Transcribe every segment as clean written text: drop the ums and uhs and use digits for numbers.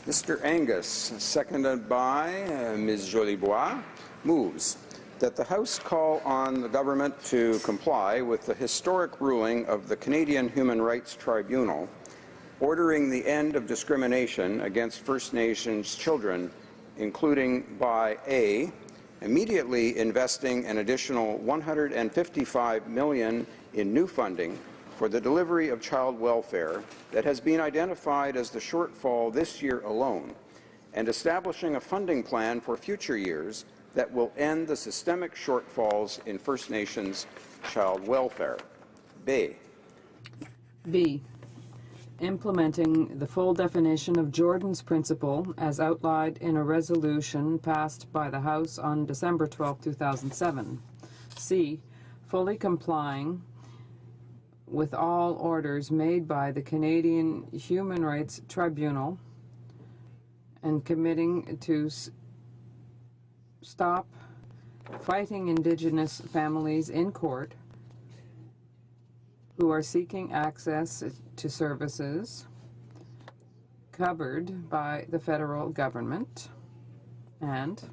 Mr. Angus, seconded by Ms. Jolibois, moves that the House call on the government to comply with the historic ruling of the Canadian Human Rights Tribunal ordering the end of discrimination against First Nations children, including by A, immediately investing an additional $155 million in new funding for the delivery of child welfare that has been identified as the shortfall this year alone, and establishing a funding plan for future years that will end the systemic shortfalls in First Nations child welfare. B. Implementing the full definition of Jordan's Principle as outlined in a resolution passed by the House on December 12, 2007. C. Fully complying with all orders made by the Canadian Human Rights Tribunal and committing to stop fighting Indigenous families in court who are seeking access to services covered by the federal government, and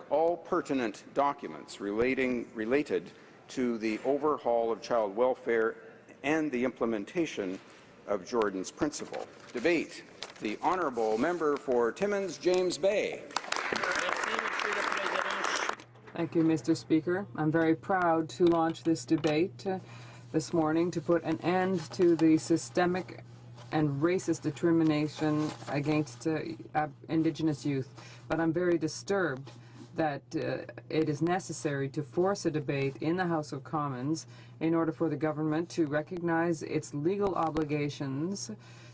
all pertinent documents related to the overhaul of child welfare and the implementation of Jordan's Principle. Debate. The Honourable Member for Timmins, James Bay. Thank you, Mr. Speaker. I'm very proud to launch this debate this morning to put an end to the systemic and racist discrimination against Indigenous youth. But I'm very disturbed that it is necessary to force a debate in the House of Commons in order for the government to recognize its legal obligations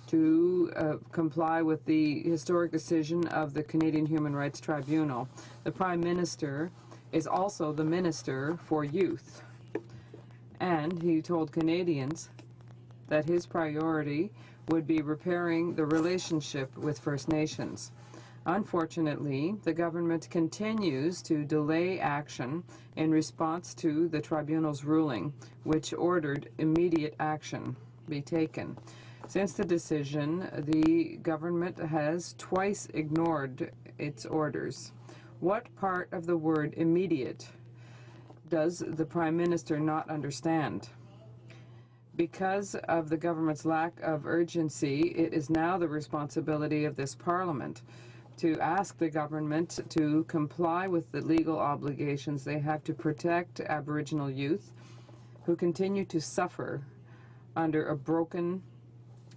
to comply with the historic decision of the Canadian Human Rights Tribunal. The Prime Minister is also the Minister for Youth, and he told Canadians that his priority would be repairing the relationship with First Nations. Unfortunately, the government continues to delay action in response to the tribunal's ruling, which ordered immediate action be taken. Since the decision, the government has twice ignored its orders. What part of the word immediate does the Prime Minister not understand? Because of the government's lack of urgency, it is now the responsibility of this Parliament to ask the government to comply with the legal obligations they have to protect Aboriginal youth who continue to suffer under a broken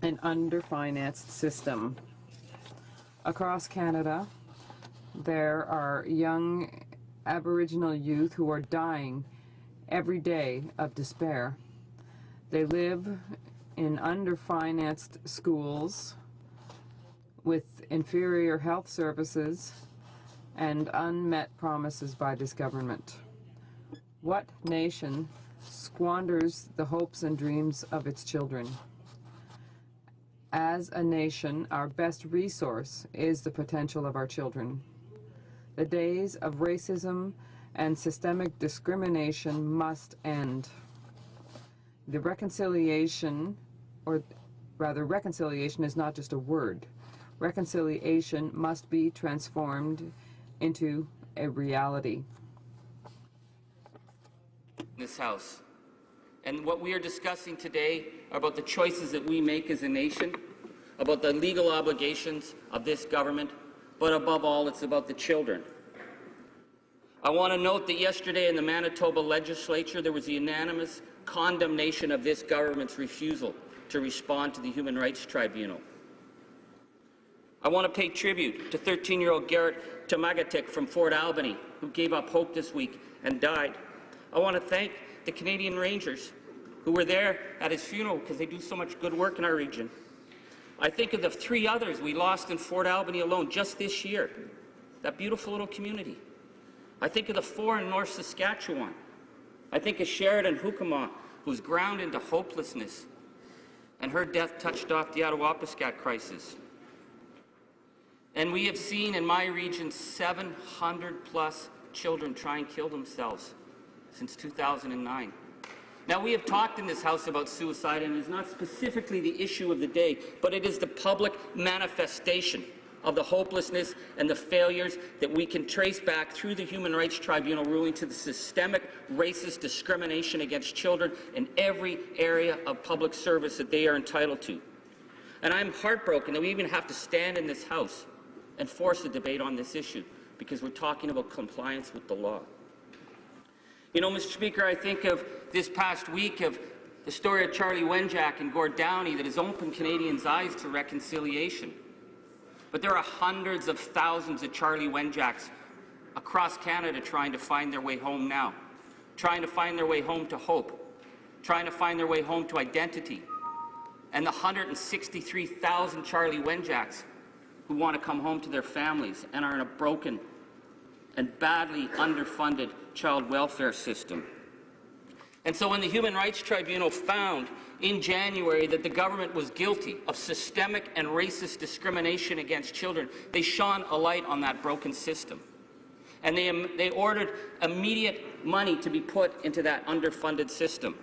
and underfinanced system. Across Canada, there are young Aboriginal youth who are dying every day of despair. They live in underfinanced schools with inferior health services and unmet promises by this government. What nation squanders the hopes and dreams of its children? As a nation, our best resource is the potential of our children. The days of racism and systemic discrimination must end. The reconciliation, or rather reconciliation is not just a word. Reconciliation must be transformed into a reality. This House. And what we are discussing today are about the choices that we make as a nation, about the legal obligations of this government, but above all, it's about the children. I want to note that yesterday in the Manitoba legislature, there was a unanimous condemnation of this government's refusal to respond to the Human Rights Tribunal. I want to pay tribute to 13-year-old Garrett Tamagatik from Fort Albany, who gave up hope this week and died. I want to thank the Canadian Rangers who were there at his funeral because they do so much good work in our region. I think of the 3 others we lost in Fort Albany alone just this year, that beautiful little community. I think of the 4 in North Saskatchewan. I think of Sheridan Hukama, who's ground into hopelessness, and her death touched off the Attawapiskat crisis. And we have seen in my region 700+ children try and kill themselves since 2009. Now, we have talked in this House about suicide, and it is not specifically the issue of the day, but it is the public manifestation of the hopelessness and the failures that we can trace back through the Human Rights Tribunal ruling to the systemic racist discrimination against children in every area of public service that they are entitled to. And I'm heartbroken that we even have to stand in this House and force a debate on this issue because we're talking about compliance with the law. You know, Mr. Speaker, I think of this past week of the story of Charlie Wenjack and Gord Downey that has opened Canadians' eyes to reconciliation. But there are hundreds of thousands of Charlie Wenjacks across Canada trying to find their way home now, trying to find their way home to hope, trying to find their way home to identity, and the 163,000 Charlie Wenjacks who want to come home to their families and are in a broken and badly underfunded child welfare system. And so when the Human Rights Tribunal found in January that the government was guilty of systemic and racist discrimination against children, they shone a light on that broken system. And they ordered immediate money to be put into that underfunded system.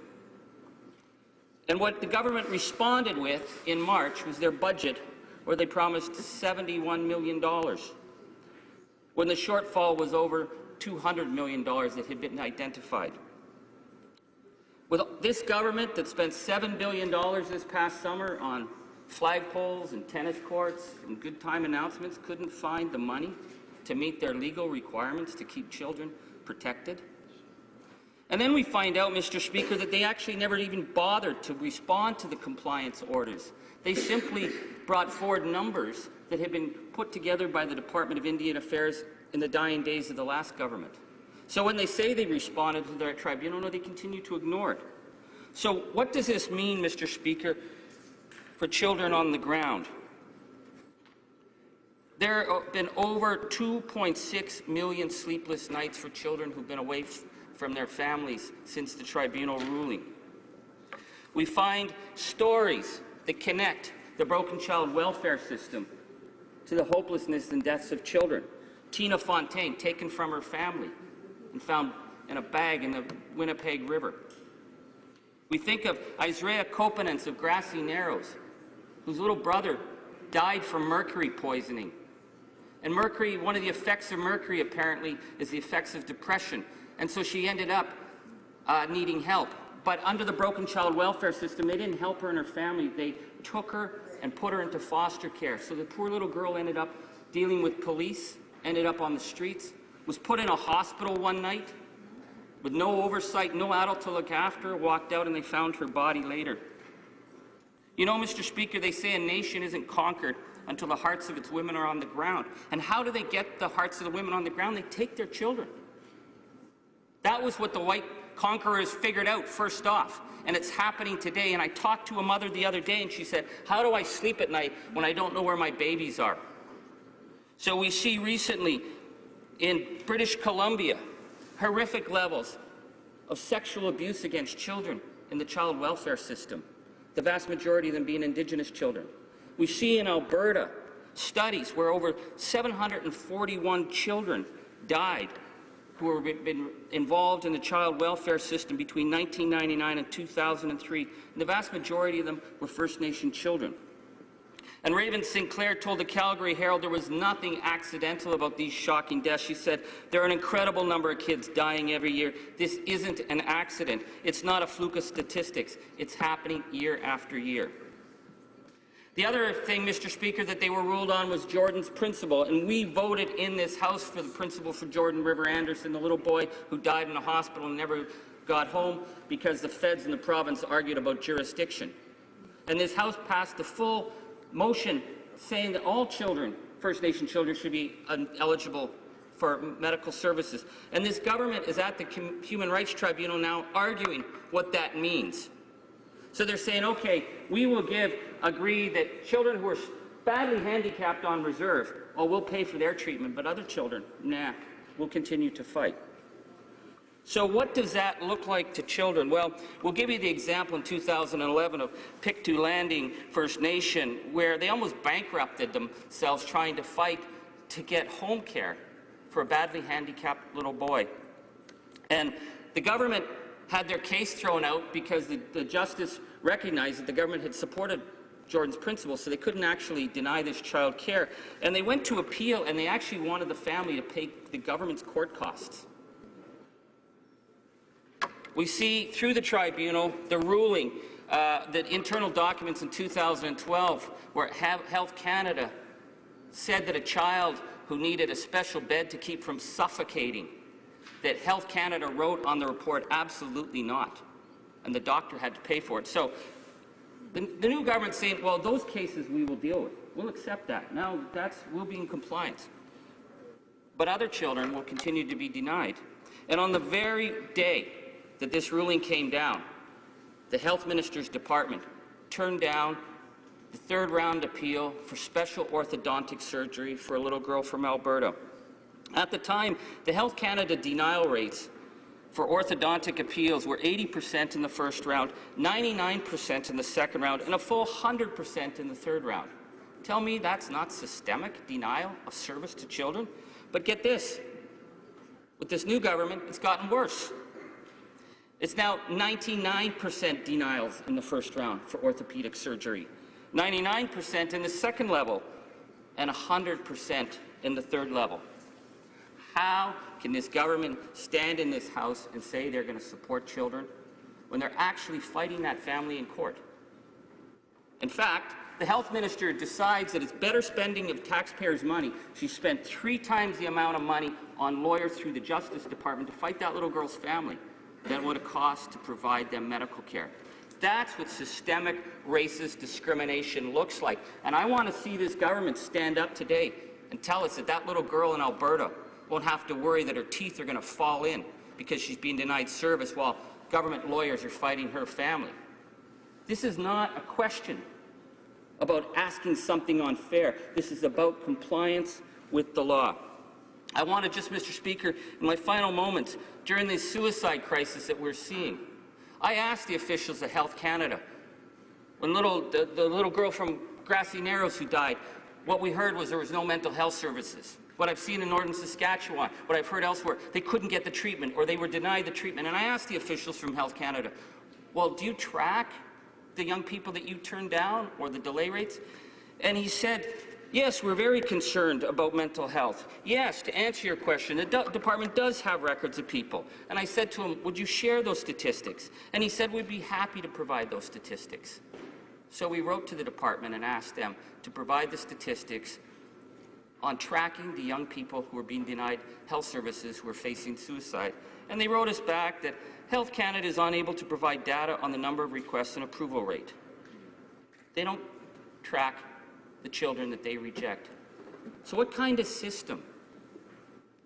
And what the government responded with in March was their budget, where they promised $71 million, when the shortfall was over $200 million that had been identified. With this government that spent $7 billion this past summer on flagpoles and tennis courts and good time announcements, couldn't find the money to meet their legal requirements to keep children protected. And then we find out, Mr. Speaker, that they actually never even bothered to respond to the compliance orders. They simply brought forward numbers that had been put together by the Department of Indian Affairs in the dying days of the last government. So when they say they responded to their tribunal, no, they continue to ignore it. So what does this mean, Mr. Speaker, for children on the ground? There have been over 2.6 million sleepless nights for children who've been away from their families since the tribunal ruling. We find stories that connect the broken child welfare system to the hopelessness and deaths of children. Tina Fontaine, taken from her family and found in a bag in the Winnipeg River. We think of Isaiah Kopanens of Grassy Narrows, whose little brother died from mercury poisoning. And mercury, one of the effects of mercury apparently is the effects of depression. And so she ended up needing help. But under the broken child welfare system, they didn't help her and her family. They took her and put her into foster care. So the poor little girl ended up dealing with police, ended up on the streets, was put in a hospital one night with no oversight, no adult to look after her, walked out and they found her body later. You know, Mr. Speaker, they say a nation isn't conquered until the hearts of its women are on the ground. And how do they get the hearts of the women on the ground? They take their children. That was what the white conquerors figured out first off, and it's happening today. And I talked to a mother the other day and she said, how do I sleep at night when I don't know where my babies are? So we see recently in British Columbia horrific levels of sexual abuse against children in the child welfare system, the vast majority of them being Indigenous children. We see in Alberta studies where over 741 children died who have been involved in the child welfare system between 1999 and 2003. And the vast majority of them were First Nation children. And Raven Sinclair told the Calgary Herald there was nothing accidental about these shocking deaths. She said, there are an incredible number of kids dying every year. This isn't an accident. It's not a fluke of statistics. It's happening year after year. The other thing, Mr. Speaker, that they were ruled on was Jordan's principle, and we voted in this House for the principle for Jordan River Anderson, the little boy who died in a hospital and never got home because the feds in the province argued about jurisdiction. And this House passed the full motion saying that all children, First Nation children, should be eligible for medical services. And this government is at the Human Rights Tribunal now arguing what that means. So they're saying, okay, we will agree that children who are badly handicapped on reserve, oh, we'll pay for their treatment, but other children, nah, we'll continue to fight. So what does that look like to children? Well, we'll give you the example in 2011 of Pictou Landing First Nation, where they almost bankrupted themselves trying to fight to get home care for a badly handicapped little boy. And the government had their case thrown out because the justice recognized that the government had supported Jordan's principal, so they couldn't actually deny this child care. And they went to appeal, and they actually wanted the family to pay the government's court costs. We see through the tribunal the ruling that internal documents in 2012 where Health Canada said that a child who needed a special bed to keep from suffocating, that Health Canada wrote on the report, absolutely not, and the doctor had to pay for it. So the new government's saying, well, those cases we will deal with. We'll accept that. Now we'll be in compliance. But other children will continue to be denied. And on the very day that this ruling came down, the Health Minister's Department turned down the third-round appeal for special orthodontic surgery for a little girl from Alberta. At the time, the Health Canada denial rates for orthodontic appeals were 80% in the first round, 99% in the second round, and a full 100% in the third round. Tell me that's not systemic denial of service to children? But get this, with this new government, it's gotten worse. It's now 99% denials in the first round for orthopedic surgery, 99% in the second level, and 100% in the third level. How can this government stand in this House and say they're going to support children when they're actually fighting that family in court? In fact, the health minister decides that it's better spending of taxpayers' money. She spent 3 times the amount of money on lawyers through the Justice Department to fight that little girl's family than what it costs to provide them medical care. That's what systemic racist discrimination looks like. And I want to see this government stand up today and tell us that that little girl in Alberta won't have to worry that her teeth are going to fall in because she's being denied service while government lawyers are fighting her family. This is not a question about asking something unfair. This is about compliance with the law. I want to just, Mr. Speaker, in my final moments, during this suicide crisis that we're seeing, I asked the officials of Health Canada, when the little girl from Grassy Narrows who died, what we heard was there was no mental health services. What I've seen in northern Saskatchewan, what I've heard elsewhere, they couldn't get the treatment or they were denied the treatment. And I asked the officials from Health Canada, well, do you track the young people that you turn down or the delay rates? And he said, yes, we're very concerned about mental health. Yes, to answer your question, the department does have records of people. And I said to him, would you share those statistics? And he said, we'd be happy to provide those statistics. So we wrote to the department and asked them to provide the statistics on tracking the young people who are being denied health services who are facing suicide. And they wrote us back that Health Canada is unable to provide data on the number of requests and approval rate. They don't track the children that they reject. So what kind of system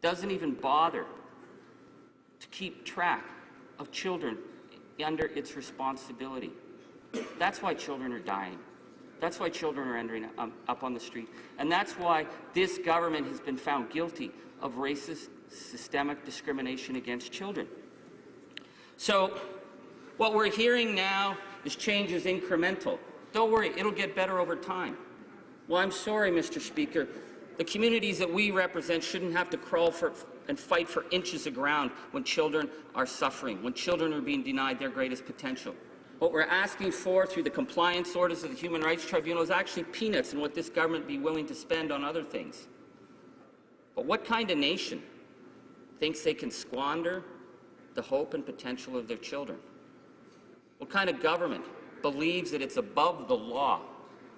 doesn't even bother to keep track of children under its responsibility? That's why children are dying. That's why children are ending up on the street. And that's why this government has been found guilty of racist, systemic discrimination against children. So what we're hearing now is change is incremental. Don't worry, it'll get better over time. Well, I'm sorry, Mr. Speaker. The communities that we represent shouldn't have to crawl for and fight for inches of ground when children are suffering, when children are being denied their greatest potential. What we're asking for through the compliance orders of the Human Rights Tribunal is actually peanuts in what this government would be willing to spend on other things. But what kind of nation thinks they can squander the hope and potential of their children? What kind of government believes that it's above the law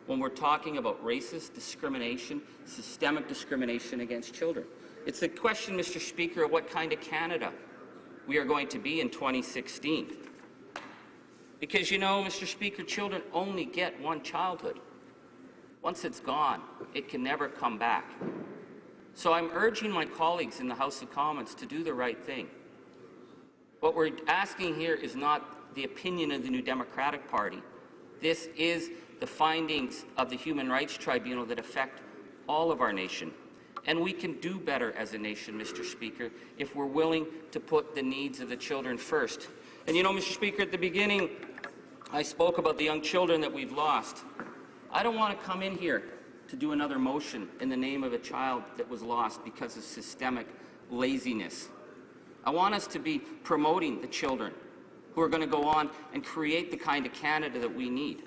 when we're talking about racist discrimination, systemic discrimination against children? It's a question, Mr. Speaker, of what kind of Canada we are going to be in 2016. Because, you know, Mr. Speaker, children only get one childhood. Once it's gone, it can never come back. So I'm urging my colleagues in the House of Commons to do the right thing. What we're asking here is not the opinion of the New Democratic Party. This is the findings of the Human Rights Tribunal that affect all of our nation. And we can do better as a nation, Mr. Speaker, if we're willing to put the needs of the children first. And you know, Mr. Speaker, at the beginning, I spoke about the young children that we've lost. I don't want to come in here to do another motion in the name of a child that was lost because of systemic laziness. I want us to be promoting the children who are going to go on and create the kind of Canada that we need.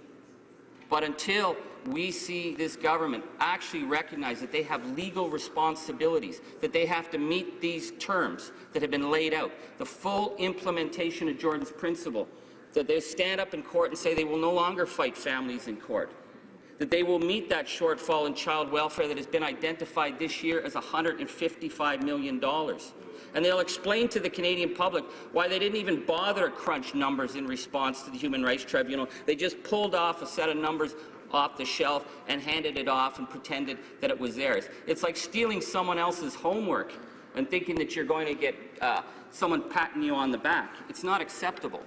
But until we see this government actually recognize that they have legal responsibilities, that they have to meet these terms that have been laid out, the full implementation of Jordan's principle, that they stand up in court and say they will no longer fight families in court, that they will meet that shortfall in child welfare that has been identified this year as $155 million. And they'll explain to the Canadian public why they didn't even bother to crunch numbers in response to the Human Rights Tribunal. They just pulled off a set of numbers off the shelf and handed it off and pretended that it was theirs. It's like stealing someone else's homework and thinking that you're going to get someone patting you on the back. It's not acceptable.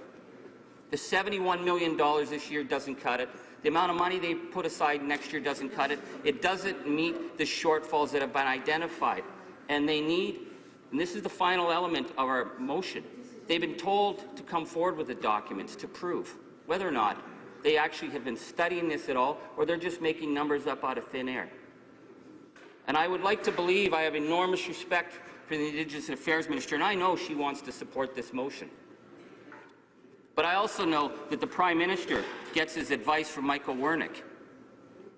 The $71 million this year doesn't cut it. The amount of money they put aside next year doesn't cut it. It doesn't meet the shortfalls that have been identified. And they need, and this is the final element of our motion, they've been told to come forward with the documents to prove whether or not they actually have been studying this at all, or they're just making numbers up out of thin air. And I would like to believe, I have enormous respect for the Indigenous Affairs Minister, and I know she wants to support this motion. But I also know that the Prime Minister gets his advice from Michael Wernick.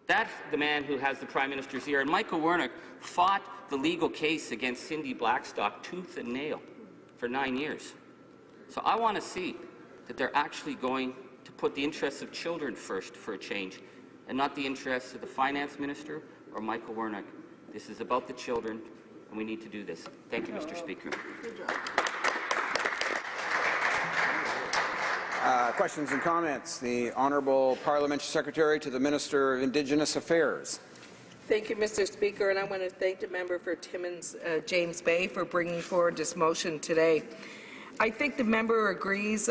That's the man who has the Prime Minister's ear. And Michael Wernick fought the legal case against Cindy Blackstock tooth and nail for 9 years. So I want to see that they're actually going to put the interests of children first for a change, and not the interests of the Finance Minister or Michael Wernick. This is about the children, and we need to do this. Thank you, Mr. Speaker. Questions and comments. The Honourable Parliamentary Secretary to the Minister of Indigenous Affairs. Thank you, Mr. Speaker, and I want to thank the member for Timmins James Bay for bringing forward this motion today. I think the member agrees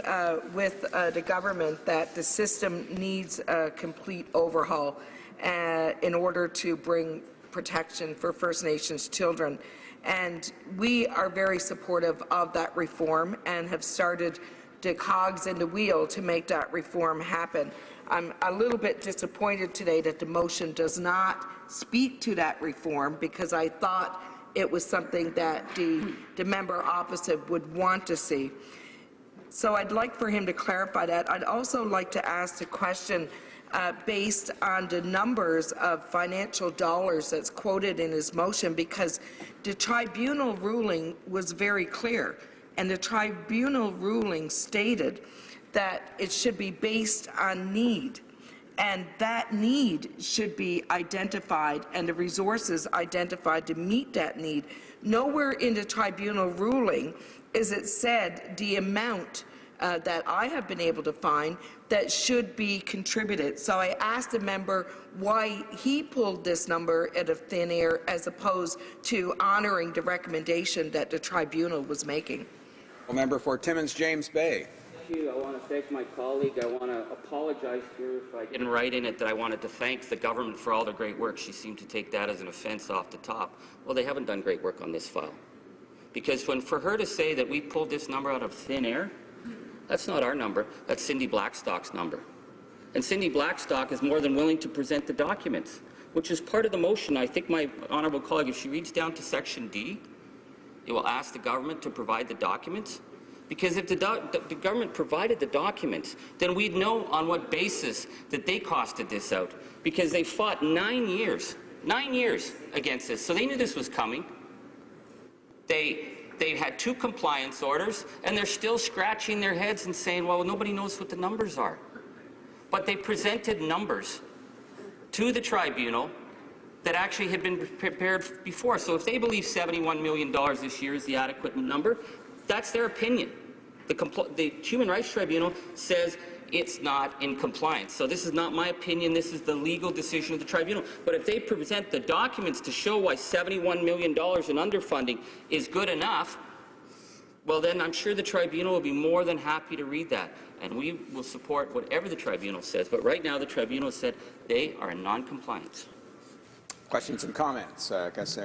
with the government that the system needs a complete overhaul in order to bring protection for First Nations children. And we are very supportive of that reform and have started the cogs in the wheel to make that reform happen. I'm a little bit disappointed today that the motion does not speak to that reform, because I thought it was something that the member opposite would want to see. So I'd like for him to clarify that. I'd also like to ask a question based on the numbers of financial dollars that's quoted in his motion, because the tribunal ruling was very clear. And the tribunal ruling stated that it should be based on need, and that need should be identified and the resources identified to meet that need. Nowhere in the tribunal ruling is it said the amount that I have been able to find that should be contributed. So I asked the member why he pulled this number out of thin air as opposed to honoring the recommendation that the tribunal was making. Member for Timmins James Bay. Thank you. I want to thank my colleague. I want to apologize to her if I didn't write in it that I wanted to thank the government for all their great work. She seemed to take that as an offense off the top. Well, they haven't done great work on this file. Because for her to say that we pulled this number out of thin air, that's not our number. That's Cindy Blackstock's number. And Cindy Blackstock is more than willing to present the documents, which is part of the motion. I think my honourable colleague, if she reads down to Section D, it will ask the government to provide the documents. Because if the government provided the documents, then we'd know on what basis that they costed this out. Because they fought 9 years against this. So they knew this was coming. They had 2 compliance orders, and they're still scratching their heads and saying, well, nobody knows what the numbers are. But they presented numbers to the tribunal that actually had been prepared before. So if they believe $71 million this year is the adequate number, that's their opinion. The Human Rights Tribunal says it's not in compliance. So this is not my opinion. This is the legal decision of the tribunal. But if they present the documents to show why $71 million in underfunding is good enough, well, then I'm sure the tribunal will be more than happy to read that. And we will support whatever the tribunal says. But right now, the tribunal said they are in non-compliance. Questions and comments.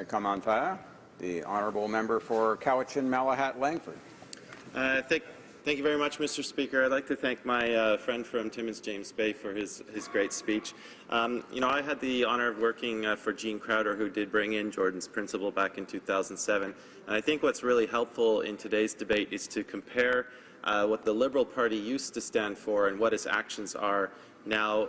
Commentaire. The Honourable Member for Cowichan-Malahat-Langford. Thank you very much, Mr. Speaker. I'd like to thank my friend from Timmins James Bay for his great speech. You know, I had the honour of working for Gene Crowder, who did bring in Jordan's principle back in 2007. And I think what's really helpful in today's debate is to compare what the Liberal Party used to stand for and what its actions are now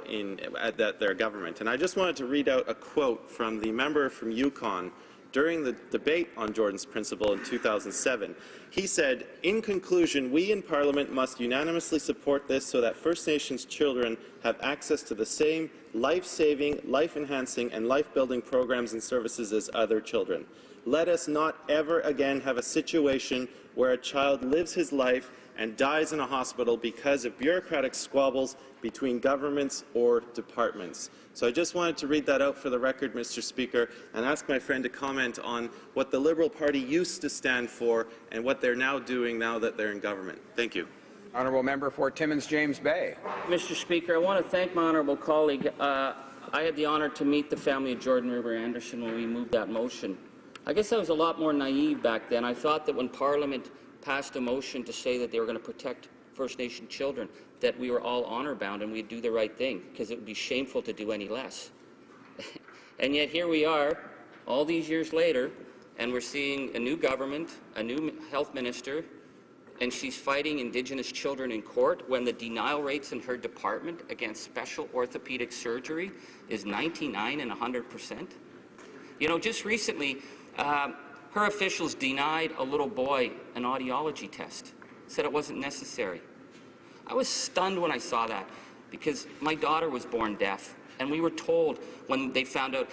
at their government. And I just wanted to read out a quote from the member from Yukon during the debate on Jordan's Principle in 2007. He said, "In conclusion, we in Parliament must unanimously support this so that First Nations children have access to the same life-saving, life-enhancing, and life-building programs and services as other children. Let us not ever again have a situation where a child lives his life and dies in a hospital because of bureaucratic squabbles between governments or departments." So I just wanted to read that out for the record, Mr. Speaker, and ask my friend to comment on what the Liberal Party used to stand for and what they're now doing now that they're in government. Thank you. Honourable Member for Timmins James Bay. Mr. Speaker, I want to thank my honourable colleague. I had the honour to meet the family of Jordan River Anderson when we moved that motion. I guess I was a lot more naive back then. I thought that when Parliament passed a motion to say that they were going to protect First Nation children, that we were all honour-bound and we'd do the right thing, because it would be shameful to do any less. And yet here we are, all these years later, and we're seeing a new government, a new health minister, and she's fighting Indigenous children in court when the denial rates in her department against special orthopedic surgery is 99 and 100%. You know, just recently, her officials denied a little boy an audiology test, said it wasn't necessary. I was stunned when I saw that, because my daughter was born deaf, and we were told when they found out,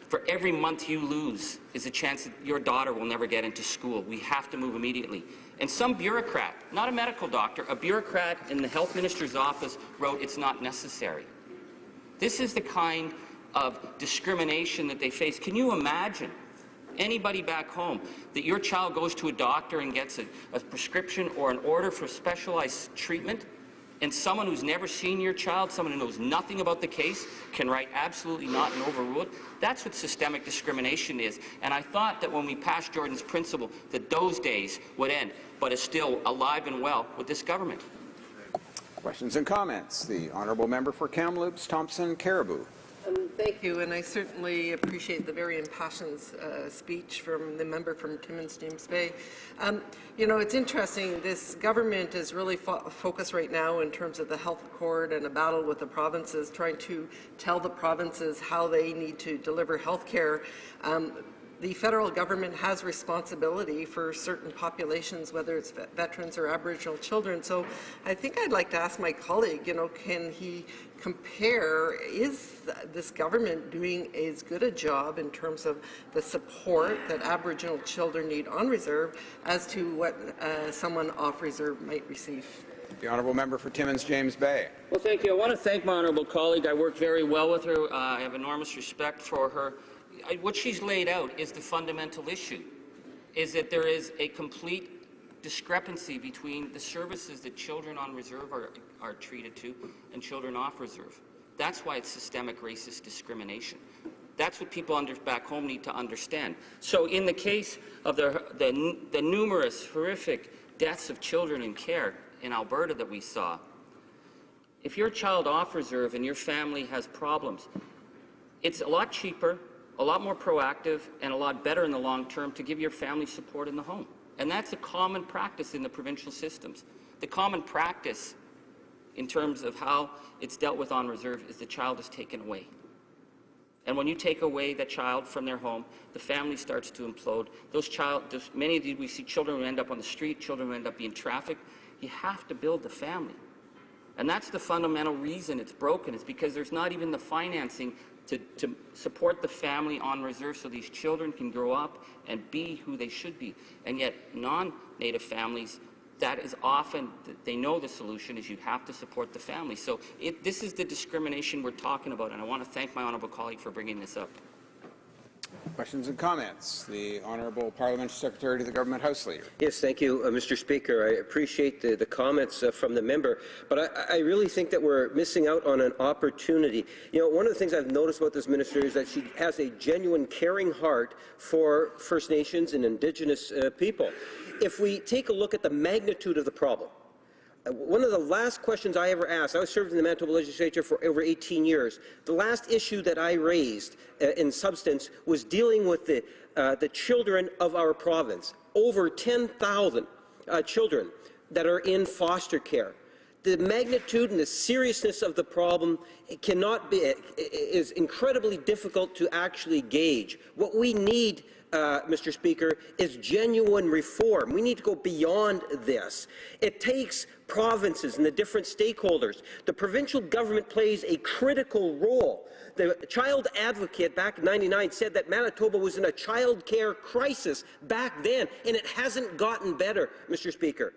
for every month you lose is a chance that your daughter will never get into school. We have to move immediately. And some bureaucrat, not a medical doctor, a bureaucrat in the health minister's office wrote it's not necessary. This is the kind of discrimination that they face. Can you imagine anybody back home that your child goes to a doctor and gets a prescription or an order for specialized treatment, and someone who's never seen your child, someone who knows nothing about the case, can write absolutely not and overrule it? That's what systemic discrimination is. And I thought that when we passed Jordan's Principle that those days would end, but it's still alive and well with this government. Questions and comments. The Honourable Member for Kamloops, Thompson Caribou. Thank you, and I certainly appreciate the very impassioned speech from the member from Timmins James Bay. You know, it's interesting, this government is really focused right now in terms of the health accord and a battle with the provinces, trying to tell the provinces how they need to deliver health care. The federal government has responsibility for certain populations, whether it's veterans or Aboriginal children. So I think I'd like to ask my colleague, you know, can he compare, is this government doing as good a job in terms of the support that Aboriginal children need on reserve as to what someone off reserve might receive? The Honourable Member for Timmins James Bay. Well, thank you. I want to thank my honourable colleague. I work very well with her. I have enormous respect for her. What she's laid out is the fundamental issue, is that there is a complete discrepancy between the services that children on reserve are treated to and children off reserve. That's why it's systemic racist discrimination. That's what people back home need to understand. So in the case of the numerous horrific deaths of children in care in Alberta that we saw, if your child off reserve and your family has problems, it's a lot cheaper, a lot more proactive, and a lot better in the long term to give your family support in the home. And that's a common practice in the provincial systems. The common practice in terms of how it's dealt with on reserve is the child is taken away. And when you take away that child from their home, the family starts to implode. Many of these, we see children who end up on the street, children who end up being trafficked. You have to build the family. And that's the fundamental reason it's broken, is because there's not even the financing to support the family on reserve so these children can grow up and be who they should be. And yet non-Native families, that is often, they know the solution is you have to support the family. So this is the discrimination we're talking about, and I want to thank my honourable colleague for bringing this up. Questions and comments. The Honourable Parliamentary Secretary to the Government House Leader. Yes, thank you, Mr. Speaker. I appreciate the comments from the member, but I really think that we're missing out on an opportunity. You know, one of the things I've noticed about this minister is that she has a genuine caring heart for First Nations and Indigenous people. If we take a look at the magnitude of the problem, one of the last questions I ever asked, I was served in the Manitoba Legislature for over 18 years. The last issue that I raised in substance was dealing with the children of our province. Over 10,000 children that are in foster care. the magnitude and the seriousness of the problem is incredibly difficult to actually gauge. What we need, Mr. Speaker, is genuine reform. We need to go beyond this. It takes provinces and the different stakeholders. The provincial government plays a critical role. The child advocate back in '99 said that Manitoba was in a child care crisis back then, and it hasn't gotten better, Mr. Speaker.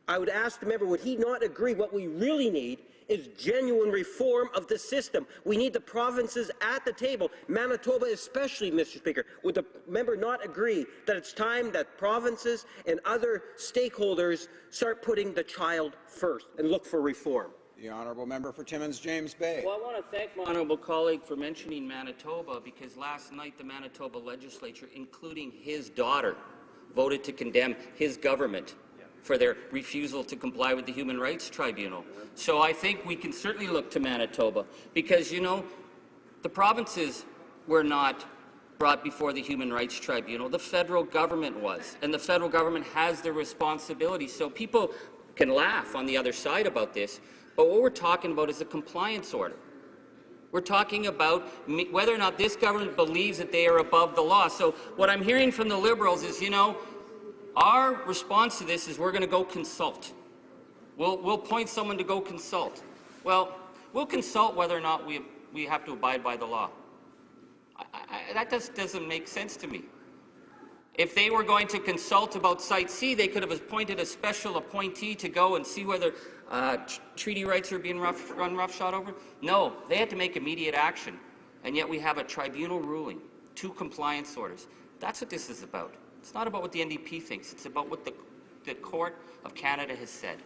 I would ask the member, would he not agree what we really need is genuine reform of the system? We need the provinces at the table, Manitoba especially, Mr. Speaker. Would the member not agree that it's time that provinces and other stakeholders start putting the child first and look for reform? The honourable member for Timmins James Bay. Well, I want to thank my honourable colleague for mentioning Manitoba, because last night the Manitoba legislature, including his daughter, voted to condemn his government for their refusal to comply with the Human Rights Tribunal. So I think we can certainly look to Manitoba, because, you know, the provinces were not brought before the Human Rights Tribunal. The federal government was, and the federal government has the responsibility. So people can laugh on the other side about this, but what we're talking about is a compliance order. We're talking about whether or not this government believes that they are above the law. So what I'm hearing from the Liberals is, you know, our response to this is we're going to go consult. We'll point someone to go consult. Well, we'll consult whether or not we have to abide by the law. That just doesn't make sense to me. If they were going to consult about Site C, they could have appointed a special appointee to go and see whether treaty rights are being run roughshod over. No, they had to make immediate action, and yet we have a tribunal ruling, 2 compliance orders. That's what this is about. It's not about what the NDP thinks. It's about what the Court of Canada has said.